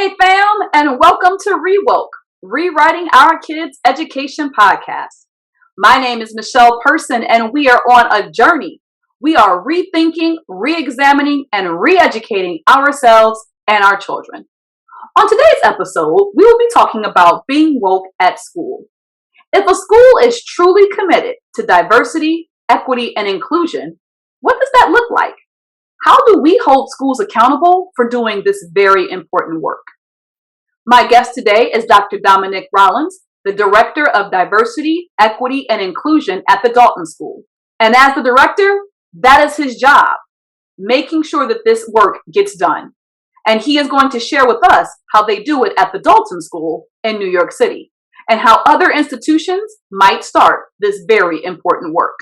Hey fam, and welcome to Rewoke, Rewriting Our Kids' Education Podcast. My name is Michelle Person, and we are on a journey. We are rethinking, re-examining, and re-educating ourselves and our children. On today's episode, we will be talking about being woke at school. If a school is truly committed to diversity, equity, and inclusion, what does that look like? How do we hold schools accountable for doing this very important work? My guest today is Dr. Domonic Rollins, the Director of Diversity, Equity, and Inclusion at the Dalton School. And as the director, that is his job, making sure that this work gets done. And he is going to share with us how they do it at the Dalton School in New York City, and how other institutions might start this very important work.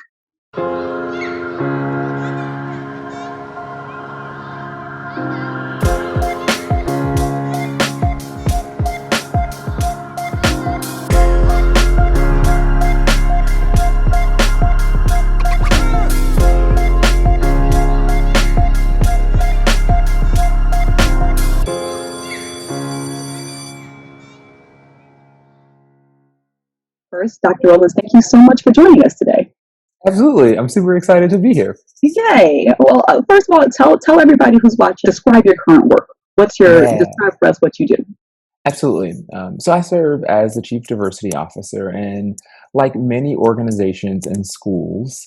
First, Dr. Rolas, thank you so much for joining us today. Absolutely. I'm super excited to be here. Yay. Well, first of all, tell everybody who's watching, describe your current work. Describe for us what you do. Absolutely. So I serve as the Chief Diversity Officer, and like many organizations and schools,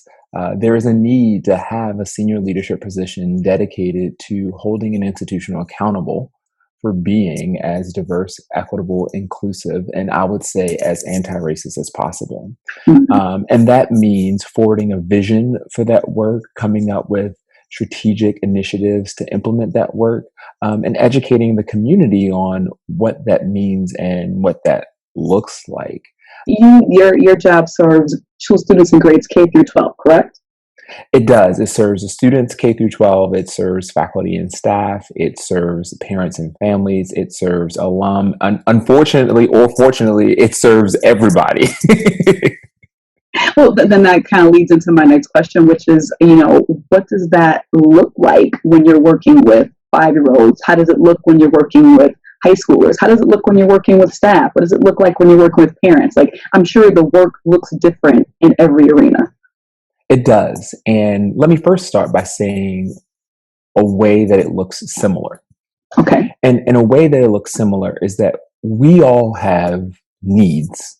there is a need to have a senior leadership position dedicated to holding an institution accountable for being as diverse, equitable, inclusive, and I would say as anti-racist as possible. Mm-hmm. And that means forwarding a vision for that work, coming up with strategic initiatives to implement that work, and educating the community on what that means and what that looks like. Your job serves students in grades K through 12, correct? It does. It serves the students K through 12. It serves faculty and staff. It serves parents and families. It serves alum. Unfortunately or fortunately, it serves everybody. Well, then that kind of leads into my next question, which is, what does that look like when you're working with 5-year-olds? How does it look when you're working with high schoolers? How does it look when you're working with staff? What does it look like when you're working with parents? Like, I'm sure the work looks different in every arena. It does. And let me first start by saying a way that it looks similar. Okay. And a way that it looks similar is that we all have needs.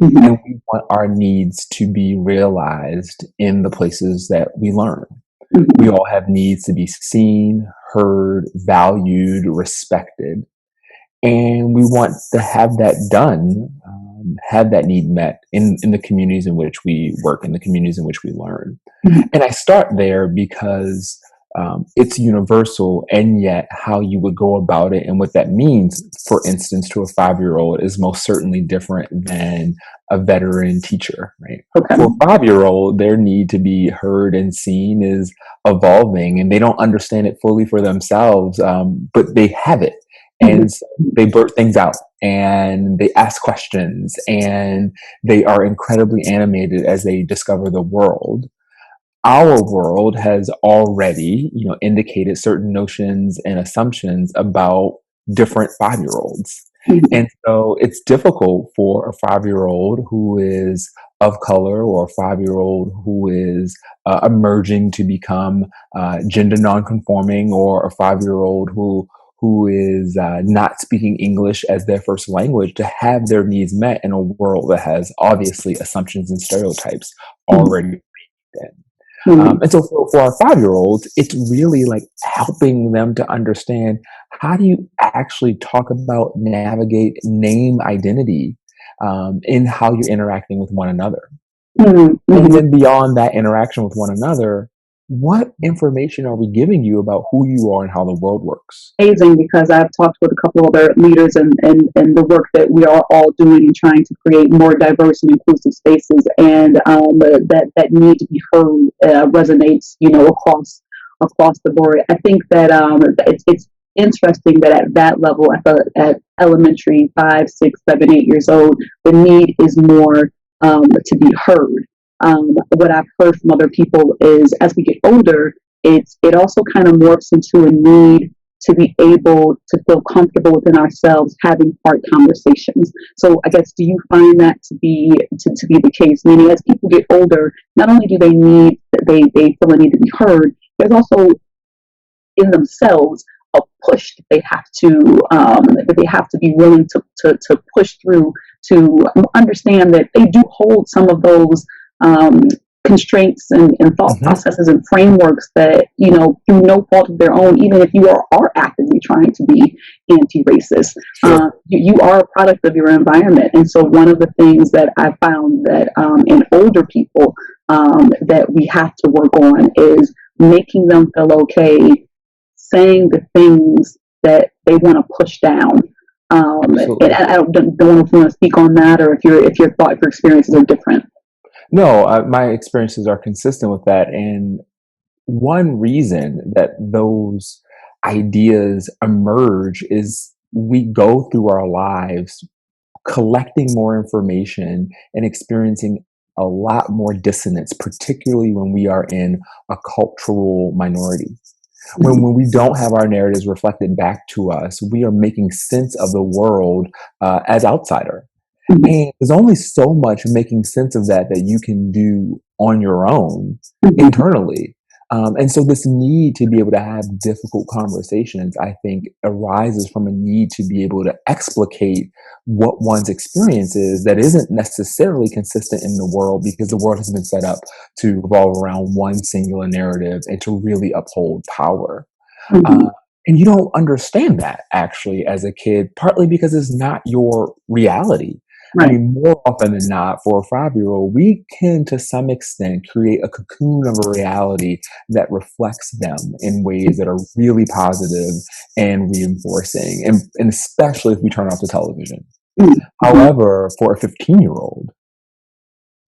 Mm-hmm. And we want our needs to be realized in the places that we learn. Mm-hmm. We all have needs to be seen, heard, valued, respected. And we want to have that done, have that need met in the communities in which we work, in the communities in which we learn. Mm-hmm. And I start there because it's universal, and yet how you would go about it and what that means, for instance, to a 5-year-old is most certainly different than a veteran teacher, right? Okay. For a 5-year-old, their need to be heard and seen is evolving, and they don't understand it fully for themselves, but they have it. And so they blurt things out, and they ask questions, and they are incredibly animated as they discover the world. Our world has already, indicated certain notions and assumptions about different 5-year-olds. Mm-hmm. And so it's difficult for a 5-year-old who is of color, or a 5-year-old who is emerging to become gender nonconforming, or a 5-year-old who is not speaking English as their first language, to have their needs met in a world that has obviously assumptions and stereotypes already baked in. Mm-hmm. And so for our 5-year-olds, it's really like helping them to understand, how do you actually talk about, navigate, name identity in how you're interacting with one another. Mm-hmm. And then beyond that interaction with one another, what information are we giving you about who you are and how the world works? Amazing, because I've talked with a couple other leaders and the work that we are all doing in trying to create more diverse and inclusive spaces, and that need to be heard resonates, across the board. I think that it's interesting that at that level, at elementary, 5, 6, 7, 8 years old, the need is more to be heard. What I've heard from other people is, as we get older, it also kind of morphs into a need to be able to feel comfortable within ourselves having hard conversations. So I guess, do you find that to be the case? Meaning, as people get older, not only do they feel a need to be heard, there's also in themselves a push that they have to be willing to push through, to understand that they do hold some of those constraints and thought processes and frameworks that, through no fault of their own, even if you are actively trying to be anti-racist, Sure. you are a product of your environment. And so one of the things that I found that in older people that we have to work on is making them feel okay saying the things that they want to push down. And I don't know if you want to speak on that, or if your experiences are different. No, my experiences are consistent with that. And one reason that those ideas emerge is we go through our lives collecting more information and experiencing a lot more dissonance, particularly when we are in a cultural minority. When we don't have our narratives reflected back to us, we are making sense of the world as outsider. And there's only so much making sense of that you can do on your own internally. And so this need to be able to have difficult conversations, I think, arises from a need to be able to explicate what one's experience is that isn't necessarily consistent in the world, because the world has been set up to revolve around one singular narrative and to really uphold power. And you don't understand that actually as a kid, partly because it's not your reality. Right. I mean, more often than not, for a 5-year-old, we can, to some extent, create a cocoon of a reality that reflects them in ways that are really positive and reinforcing, and especially if we turn off the television. However, for a 15-year-old,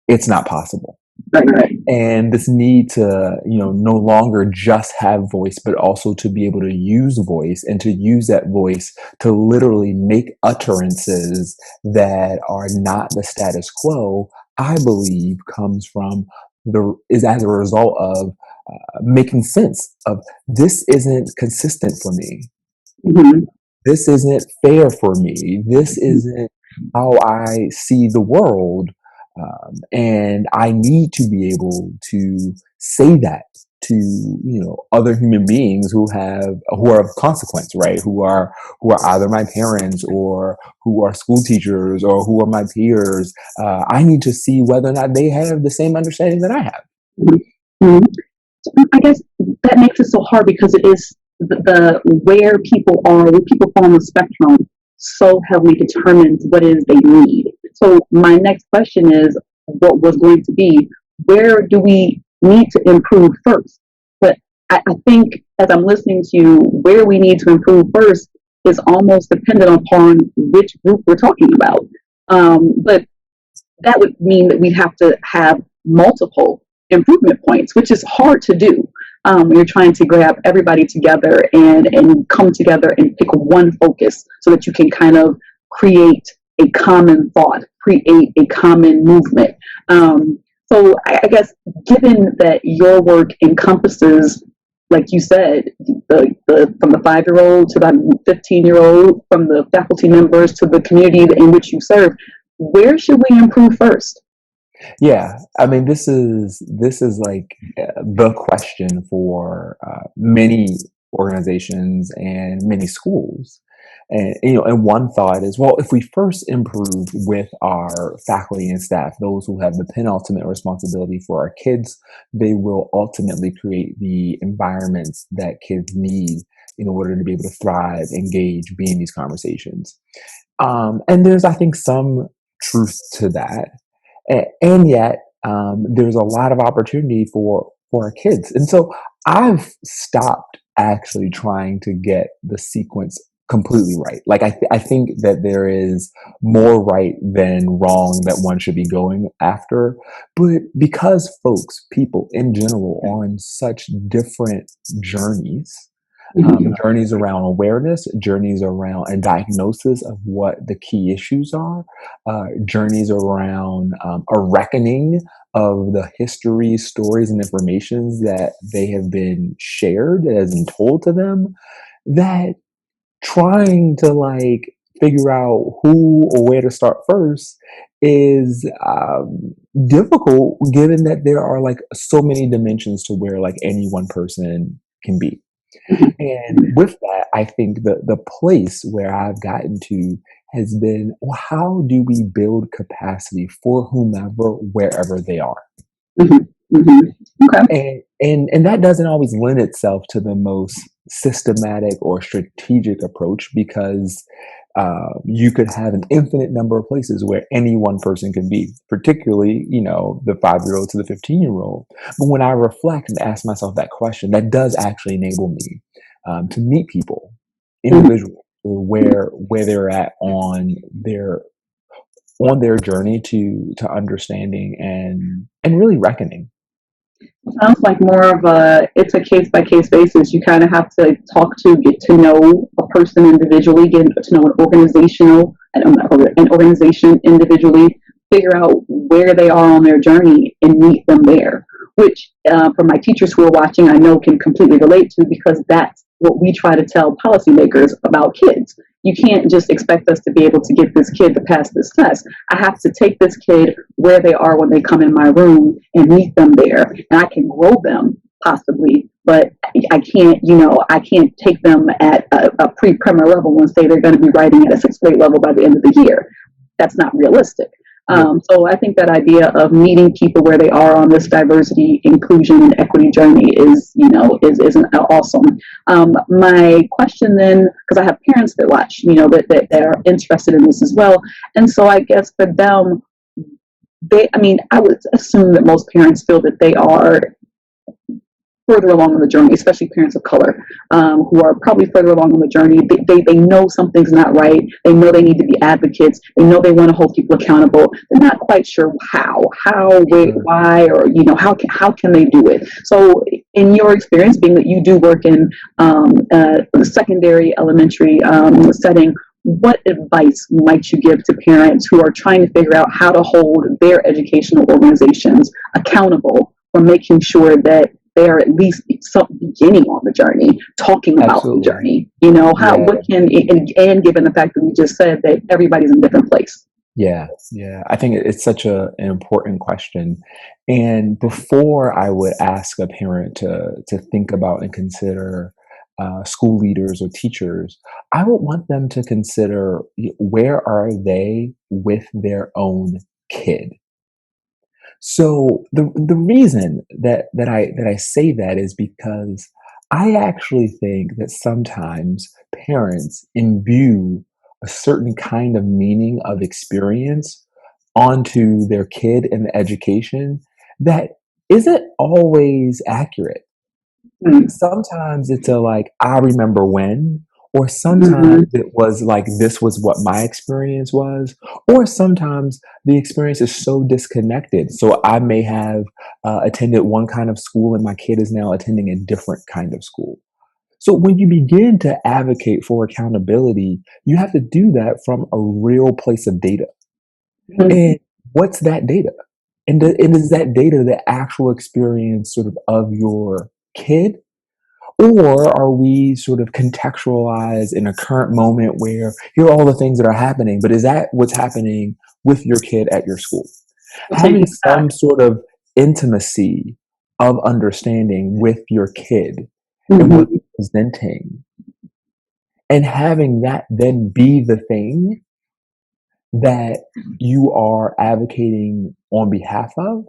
it's not possible. Right. And this need to, no longer just have voice, but also to be able to use voice, and to use that voice to literally make utterances that are not the status quo, I believe is as a result of making sense of, this isn't consistent for me. This isn't fair for me. This isn't how I see the world. And I need to be able to say that to other human beings who are of consequence, right? Who are either my parents, or who are school teachers, or who are my peers. I need to see whether or not they have the same understanding that I have. I guess that makes it so hard, because it is where people fall on the spectrum so heavily determines what it is they need. So my next question is, what was going to be, where do we need to improve first? But I think, as I'm listening to you, where we need to improve first is almost dependent upon which group we're talking about. But that would mean that we have to have multiple improvement points, which is hard to do. You're trying to grab everybody together and come together and pick one focus, so that you can kind of create a common thought, create a common movement. So I guess, given that your work encompasses, like you said, from the 5-year-old to the 15-year-old, from the faculty members to the community in which you serve, where should we improve first? Yeah, I mean, this is like the question for many organizations and many schools. And one thought is, well, if we first improve with our faculty and staff, those who have the penultimate responsibility for our kids, they will ultimately create the environments that kids need in order to be able to thrive, engage, be in these conversations. And there's, I think, some truth to that. And yet, there's a lot of opportunity for our kids. And so I've stopped actually trying to get the sequence completely right. Like, I think that there is more right than wrong that one should be going after. But because people in general are on such different journeys, journeys around awareness, journeys around a diagnosis of what the key issues are, journeys around a reckoning of the history, stories, and informations that they have been shared, that has been told to them. that trying to like figure out who or where to start first is difficult, given that there are like so many dimensions to where like any one person can be. And with that, I think the place where I've gotten to has been, well, how do we build capacity for whomever, wherever they are? Mm-hmm. Mm-hmm. Okay. And that doesn't always lend itself to the most systematic or strategic approach, because you could have an infinite number of places where any one person can be, particularly, the 5-year-old to the 15-year-old. But when I reflect and ask myself that question, that does actually enable me to meet people individually where they're at on their journey to understanding and really reckoning. Sounds like more of it's a case by case basis. You kind of have to get to know a person individually, get to know an organization individually, figure out where they are on their journey and meet them there. Which, for my teachers who are watching, I know can completely relate to, because that's what we try to tell policymakers about kids. You can't just expect us to be able to get this kid to pass this test. I have to take this kid where they are when they come in my room and meet them there. And I can grow them possibly, but I can't take them at a pre-primer level and say they're going to be writing at a 6th grade level by the end of the year. That's not realistic. So I think that idea of meeting people where they are on this diversity, inclusion, and equity journey is awesome. My question then, because I have parents that watch, that are interested in this as well, and so I guess for them, I would assume that most parents feel that they are further along on the journey, especially parents of color, who are probably further along on the journey. They know something's not right. They know they need to be advocates. They know they want to hold people accountable. They're not quite sure how, why, or how can they do it. So, in your experience, being that you do work in the secondary, elementary setting, what advice might you give to parents who are trying to figure out how to hold their educational organizations accountable for making sure that they are at least beginning on the journey, talking about the journey? What can, and given the fact that we just said that everybody's in a different place. Yeah. I think it's such an important question. And before I would ask a parent to think about and consider school leaders or teachers, I would want them to consider, where are they with their own kid. So the reason that I say that is because I actually think that sometimes parents imbue a certain kind of meaning of experience onto their kid and the education that isn't always accurate. Sometimes it's like, I remember when, or sometimes it was like, this was what my experience was, or sometimes the experience is so disconnected. So I may have attended one kind of school and my kid is now attending a different kind of school. So when you begin to advocate for accountability, you have to do that from a real place of data. And what's that data? And is that data the actual experience sort of your kid? Or are we sort of contextualized in a current moment where here are all the things that are happening, but is that what's happening with your kid at your school? Having some sort of intimacy of understanding with your kid and what they're presenting, and having that then be the thing that you are advocating on behalf of,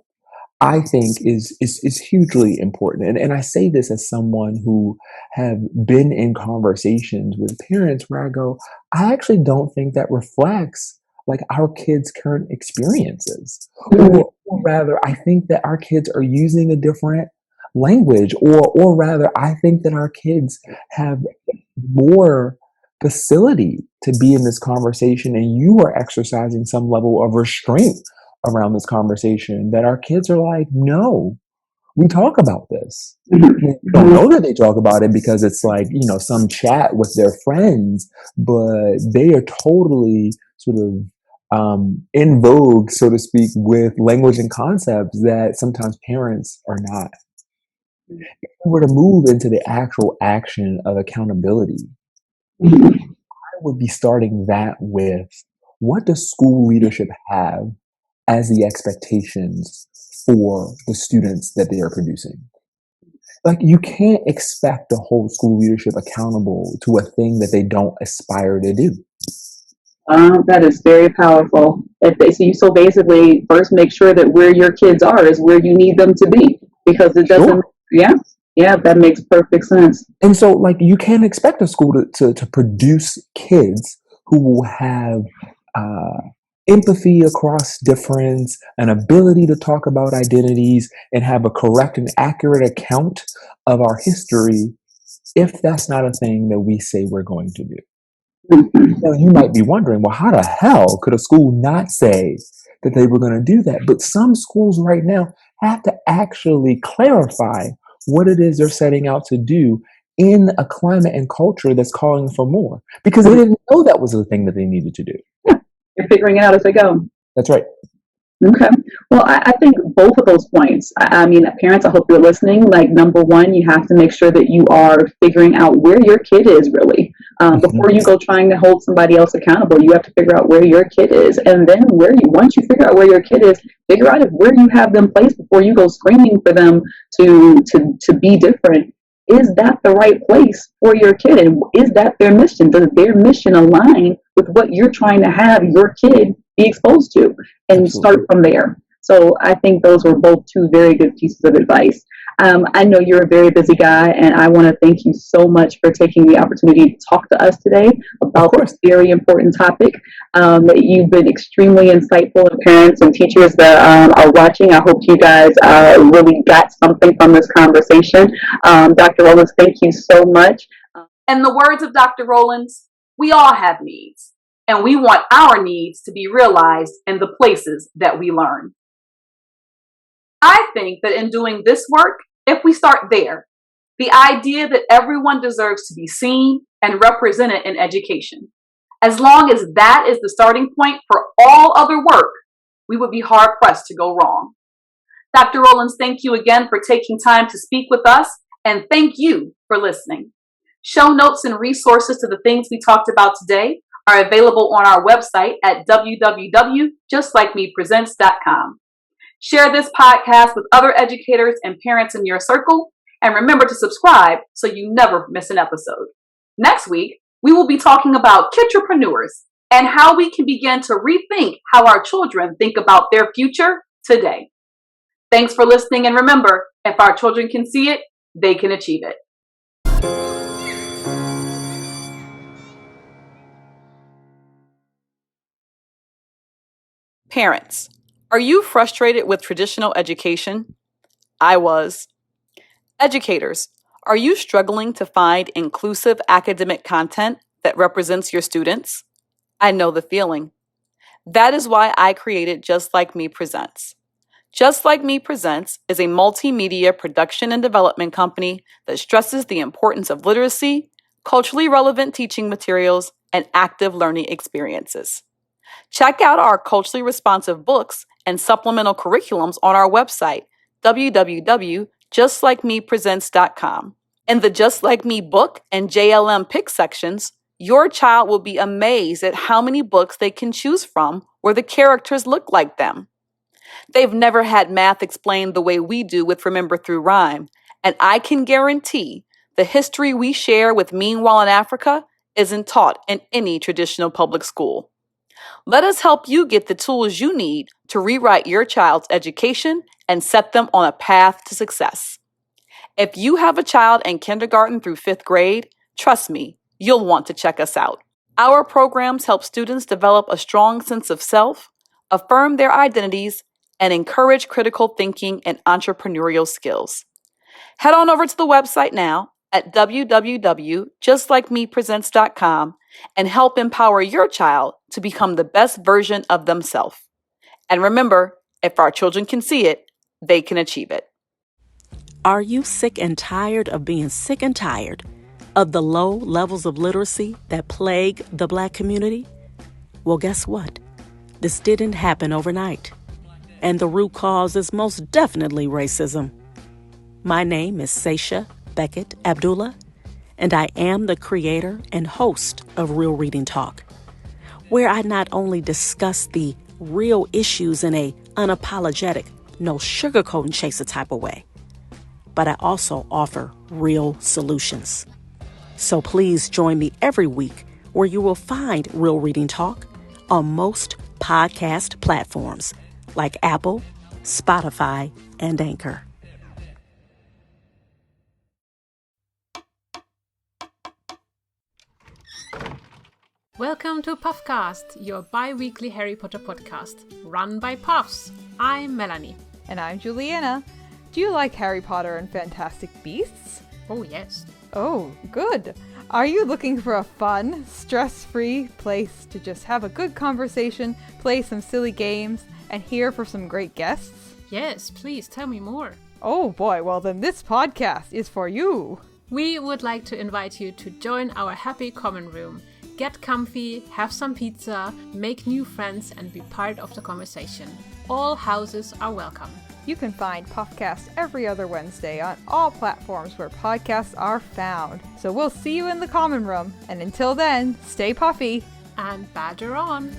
I think is hugely important. And I say this as someone who have been in conversations with parents where I go, I actually don't think that reflects like our kids' current experiences. Or rather, I think that our kids are using a different language, or rather, I think that our kids have more facility to be in this conversation, and you are exercising some level of restraint around this conversation, that our kids are like, no, we talk about this. We don't know that they talk about it because it's like, some chat with their friends, but they are totally sort of in vogue, so to speak, with language and concepts that sometimes parents are not. If we were to move into the actual action of accountability, Mhm. I would be starting that with, what does school leadership have as the expectations for the students that they are producing? Like, you can't expect to hold school leadership accountable to a thing that they don't aspire to do. That is very powerful. If they see, so basically, first make sure that where your kids are is where you need them to be, because it doesn't. Sure. Yeah, yeah, that makes perfect sense. And so, like, you can't expect a school to produce kids who will have uh, empathy across difference, an ability to talk about identities, and have a correct and accurate account of our history if that's not a thing that we say we're going to do. Mhm. Now, you might be wondering, well, how the hell could a school not say that they were going to do that? But some schools right now have to actually clarify what it is they're setting out to do in a climate and culture that's calling for more, because they didn't know that was the thing that they needed to do. Yeah, you're figuring it out as they go. That's right. Okay. Well, I think both of those points. I mean, parents, I hope you're listening. Like, number one, you have to make sure that you are figuring out where your kid is really. Before you go trying to hold somebody else accountable, you have to figure out where your kid is. And then once you figure out where your kid is, figure out if where you have them placed before you go screaming for them to be different. Is that the right place for your kid? And is that their mission? Does their mission align with what you're trying to have your kid be exposed to? And Absolutely. start from there. So I think those were both two very good pieces of advice. I know you're a very busy guy, and I want to thank you so much for taking the opportunity to talk to us today about this very important topic. You've been extremely insightful, and parents and teachers that are watching, I hope you guys really got something from this conversation. Dr. Rollins, thank you so much. In the words of Dr. Rollins, we all have needs, and we want our needs to be realized in the places that we learn. I think that in doing this work, if we start there, the idea that everyone deserves to be seen and represented in education, as long as that is the starting point for all other work, we would be hard pressed to go wrong. Dr. Rollins, thank you again for taking time to speak with us, and thank you for listening. Show notes and resources to the things we talked about today are available on our website at www.justlikemepresents.com. Share this podcast with other educators and parents in your circle, and remember to subscribe so you never miss an episode. Next week, we will be talking about kidtrepreneurs and how we can begin to rethink how our children think about their future today. Thanks for listening, and remember, if our children can see it, they can achieve it. Parents, are you frustrated with traditional education? I was. Educators, are you struggling to find inclusive academic content that represents your students? I know the feeling. That is why I created Just Like Me Presents. Just Like Me Presents is a multimedia production and development company that stresses the importance of literacy, culturally relevant teaching materials, and active learning experiences. Check out our culturally responsive books and supplemental curriculums on our website, www.justlikemepresents.com. In the Just Like Me book and JLM pick sections, your child will be amazed at how many books they can choose from where the characters look like them. They've never had math explained the way we do with Remember Through Rhyme, and I can guarantee the history we share with Meanwhile in Africa isn't taught in any traditional public school. Let us help you get the tools you need to rewrite your child's education and set them on a path to success. If you have a child in kindergarten through 5th grade, trust me, you'll want to check us out. Our programs help students develop a strong sense of self, affirm their identities, and encourage critical thinking and entrepreneurial skills. Head on over to the website now at www.justlikemepresents.com and help empower your child to become the best version of themselves. And remember, if our children can see it, they can achieve it. Are you sick and tired of being sick and tired of the low levels of literacy that plague the Black community? Well, guess what? This didn't happen overnight. And the root cause is most definitely racism. My name is Seisha Beckett Abdullah, and I am the creator and host of Real Reading Talk, where I not only discuss the real issues in a unapologetic, no sugarcoating chaser type of way, but I also offer real solutions. So please join me every week where you will find Real Reading Talk on most podcast platforms like Apple, Spotify, and Anchor. Welcome to Puffcast, your bi-weekly Harry Potter podcast, run by Puffs. I'm Melanie. And I'm Juliana. Do you like Harry Potter and Fantastic Beasts? Oh, yes. Oh, good. Are you looking for a fun, stress-free place to just have a good conversation, play some silly games, and hear from some great guests? Yes, please tell me more. Oh boy, well then this podcast is for you. We would like to invite you to join our happy common room. Get comfy, have some pizza, make new friends, and be part of the conversation. All houses are welcome. You can find Puffcast every other Wednesday on all platforms where podcasts are found. So we'll see you in the common room. And until then, stay puffy. And badger on!